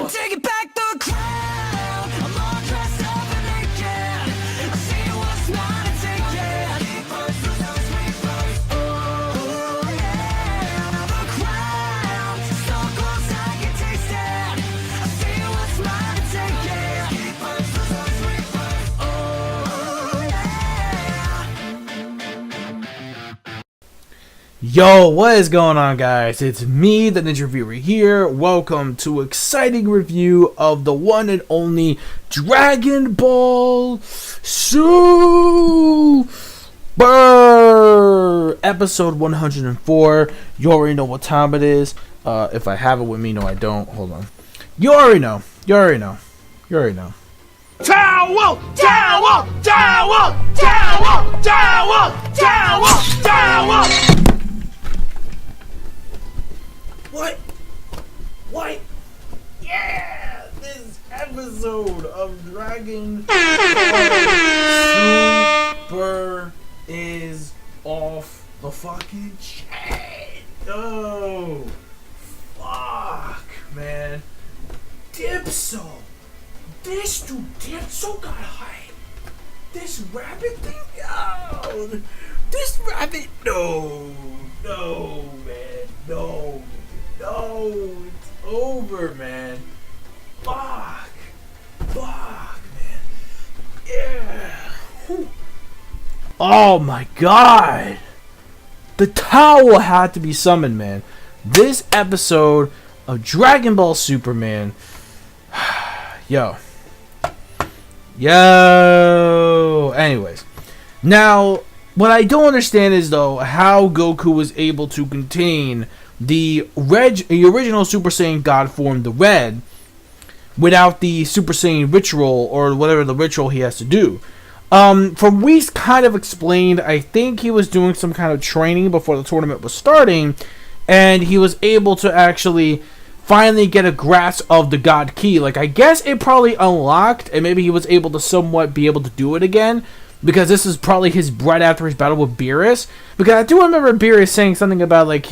taking back the crown. I'm all dressed up and naked. I see what's mine and take it. Oh yeah, the crown. So close I can taste it. I see what's mine and take it. Oh yeah. Yo, what is going on, guys? It's me, the Ninja Viewer here. Welcome to exciting review of the one and only Dragon Ball Super episode 104. You already know what time it is. If I have it with me, no, I don't. Hold on. You already know. You already know. You already know. Tower! Tower! Tower! Tower! Tower! Tower! Tower! What? Yeah! This episode of Dragon Ball Super is off the fucking chain. Oh, fuck, man. DYPSO. This dude, DYPSO got hype. This rabbit thing? Yo! This rabbit? No, man. No, it's over, man. Fuck, man. Yeah. Whew. Oh my god. The towel had to be summoned, man. This episode of Dragon Ball Super, man. Yo. Anyways. Now, what I don't understand is, though, how Goku was able to contain the original Super Saiyan God form, the Red, without the Super Saiyan ritual or whatever the ritual he has to do. From Whis kind of explained, I think he was doing some kind of training before the tournament was starting, and he was able to actually finally get a grasp of the God Ki. Like, I guess it probably unlocked, and maybe he was able to somewhat be able to do it again, because this is probably his right after his battle with Beerus. Because I do remember Beerus saying something about, like,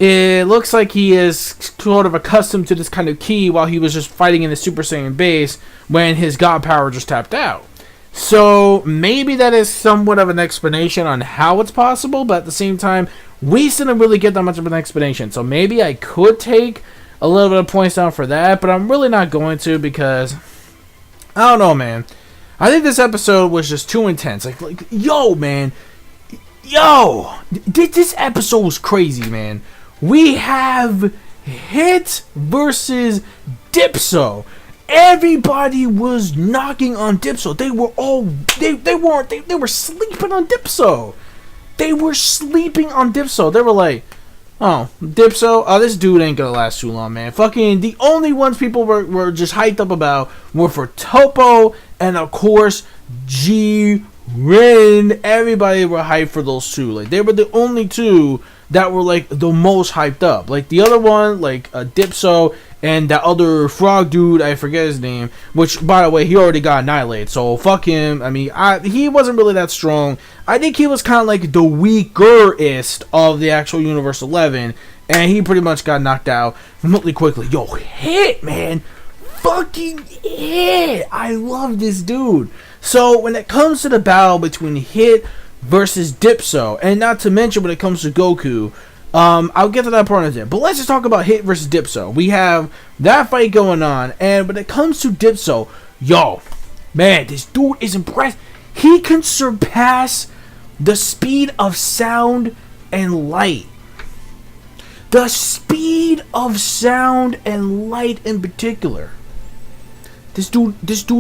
it looks like he is sort of accustomed to this kind of ki while he was just fighting in the Super Saiyan base when his God power just tapped out. So maybe that is somewhat of an explanation on how it's possible, but at the same time, we didn't really get that much of an explanation. So maybe I could take a little bit of points down for that, but I'm really not going to, because I don't know, man. I think this episode was just too intense. Like yo, man. Yo! This episode was crazy, man. We have Hit versus DYPSO. Everybody was knocking on DYPSO. They were sleeping on DYPSO. They were sleeping on DYPSO. They were like, oh, DYPSO, this dude ain't gonna last too long, man. Fucking the only ones people were just hyped up about were for Toppo and of course Ren. Everybody were hyped for those two. Like, they were the only two that were like the most hyped up. Like the other one, like DYPSO and that other frog dude, I forget his name, which by the way he already got annihilated, so fuck him. I mean, he wasn't really that strong. I think he was kind of like the weakerest of the actual Universe 11, and he pretty much got knocked out really quickly. Yo, Hit, man. Fucking Hit. I love this dude. So when it comes to the battle between Hit versus DYPSO, and not to mention when it comes to Goku, I'll get to that part in a bit. But let's just talk about Hit versus DYPSO. We have that fight going on, and when it comes to DYPSO, yo, man, this dude is impressed. He can surpass the speed of sound and light. The speed of sound and light in particular. This dude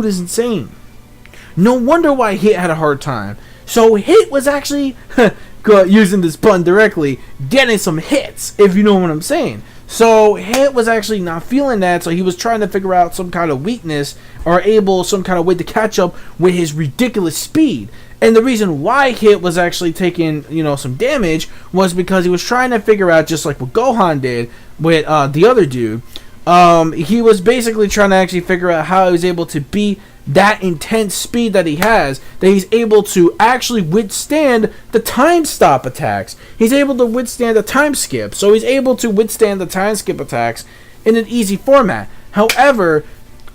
is insane. No wonder why Hit had a hard time. So Hit was actually, using this pun directly, getting some hits, if you know what I'm saying. So Hit was actually not feeling that, so he was trying to figure out some kind of weakness or some kind of way to catch up with his ridiculous speed. And the reason why Hit was actually taking, some damage was because he was trying to figure out, just like what Gohan did with the other dude. He was basically trying to actually figure out how he was able to beat that intense speed that he has, that he's able to actually withstand the time stop attacks. He's able to withstand the time skip. So he's able to withstand the time skip attacks in an easy format. However,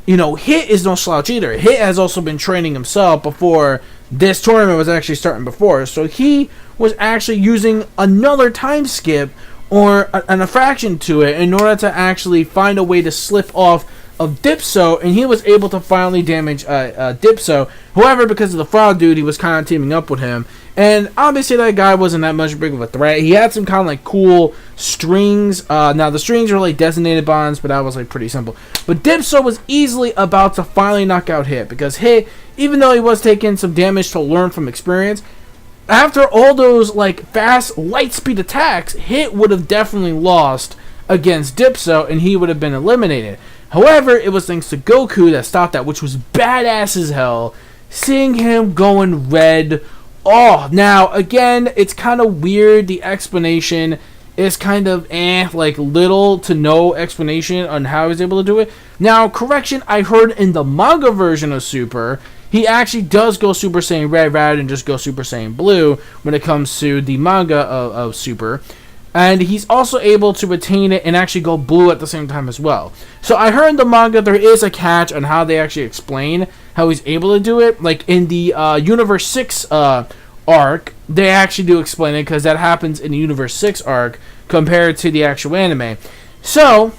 Hit is no slouch either. Hit has also been training himself before this tournament was actually starting before. So he was actually using another time skip or a fraction to it in order to actually find a way to slip off of DYPSO, and he was able to finally damage DYPSO. However, because of the frog dude, he was kind of teaming up with him, and obviously that guy wasn't that much big of a threat. He had some kind of like cool strings. Now the strings were like designated bonds, but that was like pretty simple. But DYPSO was easily about to finally knock out Hit, because Hit, even though he was taking some damage to learn from experience, after all those like fast light speed attacks, Hit would have definitely lost against DYPSO, and he would have been eliminated. However, it was thanks to Goku that stopped that, which was badass as hell. Seeing him going red. Oh, now, again, it's kind of weird. The explanation is kind of like little to no explanation on how he was able to do it. Now, correction, I heard in the manga version of Super, he actually does go Super Saiyan Red rather than just go Super Saiyan Blue when it comes to the manga of Super. And he's also able to retain it and actually go blue at the same time as well. So I heard in the manga there is a catch on how they actually explain how he's able to do it. Like in the Universe 6 arc, they actually do explain it, because that happens in the Universe 6 arc compared to the actual anime. So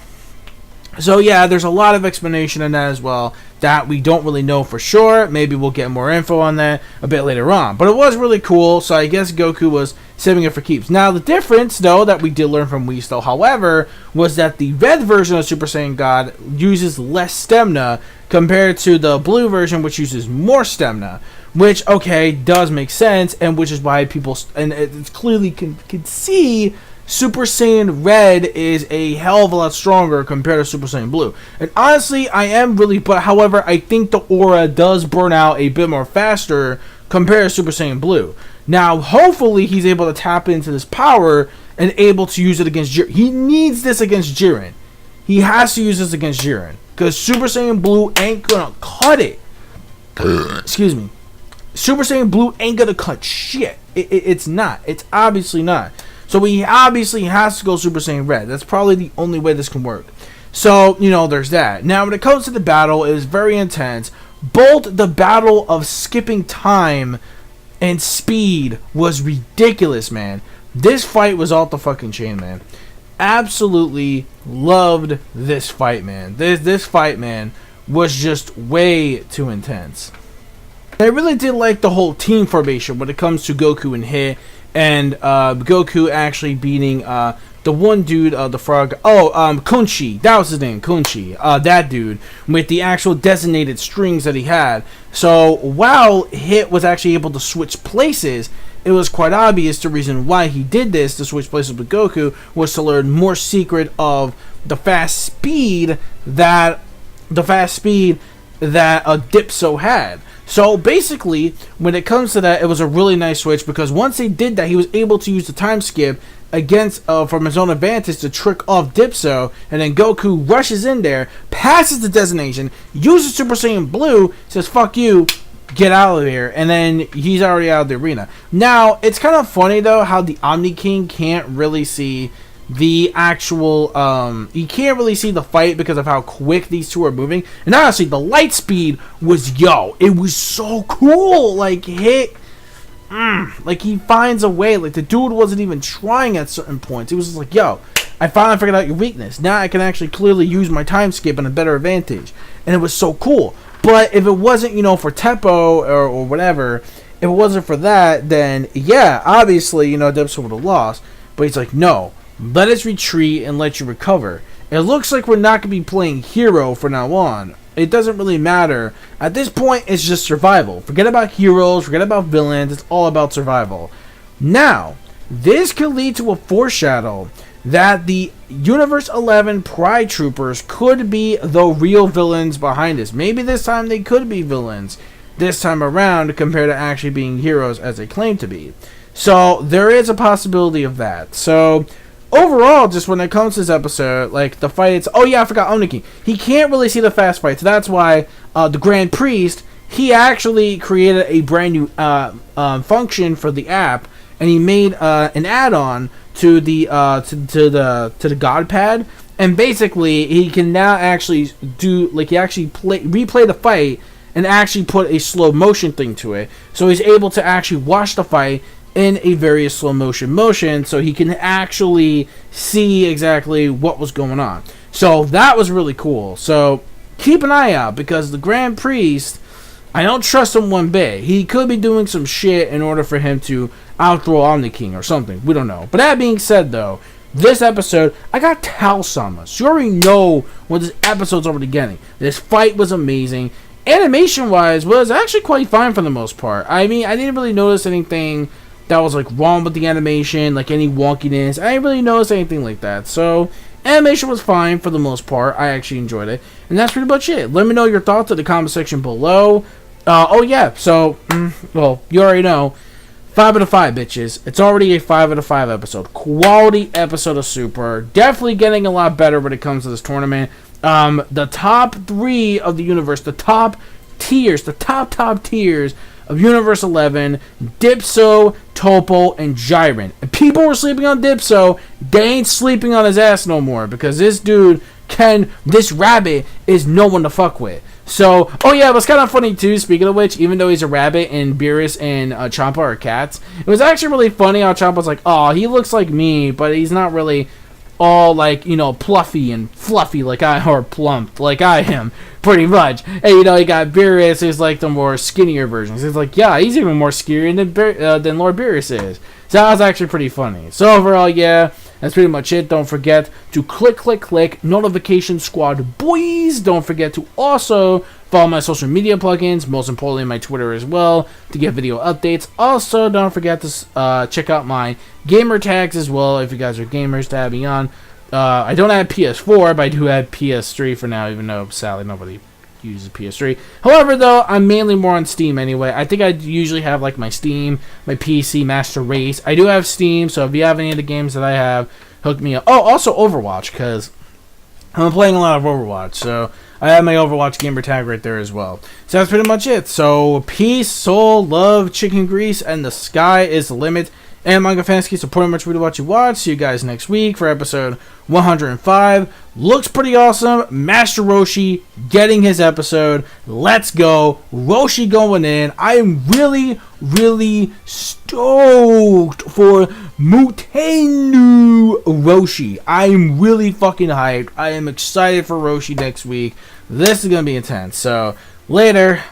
yeah, there's a lot of explanation on that as well that we don't really know for sure. Maybe we'll get more info on that a bit later on. But it was really cool, so I guess Goku was saving it for keeps. Now, the difference, though, that we did learn from Whisto, however, was that the red version of Super Saiyan God uses less stamina compared to the blue version, which uses more stamina. Which, okay, does make sense, and which is why people, and it's clearly can see Super Saiyan Red is a hell of a lot stronger compared to Super Saiyan Blue. And honestly, I am really, but however, I think the aura does burn out a bit more faster compared to Super Saiyan Blue. Now, hopefully, he's able to tap into this power and able to use it against Jiren. He needs this against Jiren. He has to use this against Jiren, because Super Saiyan Blue ain't gonna cut it. Excuse me. Super Saiyan Blue ain't gonna cut shit. It's not. It's obviously not. So he obviously has to go Super Saiyan Red. That's probably the only way this can work. So, there's that. Now, when it comes to the battle, it is very intense. Both the battle of skipping time and speed was ridiculous, man. This fight was off the fucking chain, man. Absolutely loved this fight, man. This fight, man, was just way too intense. I really did like the whole team formation when it comes to Goku and Hit, and Goku actually beating the one dude, the frog. Kunchi. That was his name, Kunchi. That dude with the actual designated strings that he had. So while Hit was actually able to switch places, it was quite obvious the reason why he did this, to switch places with Goku, was to learn more secret of the fast speed that DYPSO had. So basically, when it comes to that, it was a really nice switch, because once he did that, he was able to use the time skip against from his own advantage to trick off DYPSO, and then Goku rushes in there, passes the designation, uses Super Saiyan Blue, says "fuck you, get out of here," and then he's already out of the arena. Now, it's kind of funny though how the Omni King can't really see the actual you can't really see the fight because of how quick these two are moving. And honestly, the light speed was it was so cool. Like Hit like he finds a way. Like the dude wasn't even trying at certain points. He was just like, yo, I finally figured out your weakness. Now I can actually clearly use my time skip and a better advantage. And it was so cool. But if it wasn't, for Teppo or whatever, if it wasn't for that, then yeah, obviously, DYPSO would have lost. But he's like, no, let us retreat and let you recover. It looks like we're not going to be playing hero from now on. It doesn't really matter. At this point, it's just survival. Forget about heroes, forget about villains. It's all about survival. Now, this could lead to a foreshadow that the Universe 11 Pride Troopers could be the real villains behind this. Maybe this time they could be villains this time around compared to actually being heroes as they claim to be. So, there is a possibility of that. So, overall, just when it comes to this episode, like the fights, oh yeah, I forgot Omni King. He can't really see the fast fights. That's why the Grand Priest, he actually created a brand new function for the app, and he made an add-on to the God Pad, And basically, he can now actually do, like, he actually replay the fight and actually put a slow motion thing to it. So he's able to actually watch the fight in a very slow motion so he can actually see exactly what was going on. So that was really cool. So keep an eye out, because the Grand Priest, I don't trust him one bit. He could be doing some shit in order for him to outthrow Omni King or something. We don't know. But that being said, though, this episode, I got Tao Sama. So you already know what this episode's already getting. This fight was amazing. Animation-wise, was actually quite fine for the most part. I mean, I didn't really notice anything that was, like, wrong with the animation, like any wonkiness. I didn't really notice anything like that. So, animation was fine for the most part. I actually enjoyed it. And that's pretty much it. Let me know your thoughts in the comment section below. Oh, yeah. So, well, you already know. 5 out of 5, bitches. It's already a 5 out of 5 episode. Quality episode of Super. Definitely getting a lot better when it comes to this tournament. The top 3 of the universe, the top tiers, the top tiers of Universe 11, DYPSO, Topo, and Jiren. And people were sleeping on DYPSO. They ain't sleeping on his ass no more, because this dude this rabbit is no one to fuck with. So, oh yeah, it was kind of funny too, speaking of which, even though he's a rabbit and Beerus and Champa are cats, it was actually really funny how Champa's like, oh, he looks like me, but he's not really all, like, you know, pluffy and fluffy like or plump like I am, pretty much. And, you know, you got Beerus, who's like the more skinnier versions. It's like, yeah, he's even more skinnier than Lord Beerus is. So that was actually pretty funny. So overall, yeah, that's pretty much it. Don't forget to click notification squad, boys. Don't forget to also follow my social media plugins, most importantly my Twitter as well, to get video updates. Also, don't forget to check out my gamer tags as well if you guys are gamers to have me on. I don't have PS4, but I do have PS3 for now, even though sadly nobody uses PS3. However, though, I'm mainly more on Steam anyway. I think I usually have like my Steam, my PC Master Race. I do have Steam, so if you have any of the games that I have, hook me up. Oh, also Overwatch, because I'm playing a lot of Overwatch, so I have my Overwatch gamer tag right there as well. So that's pretty much it. So peace, soul, love, chicken grease, and the sky is the limit. And Manga Fansky, so pretty much read what you watch. See you guys next week for episode 105. Looks pretty awesome. Master Roshi getting his episode. Let's go. Roshi going in. I am really, really stoked for Mutenu Roshi. I am really fucking hyped. I am excited for Roshi next week. This is going to be intense. So, later. Bye.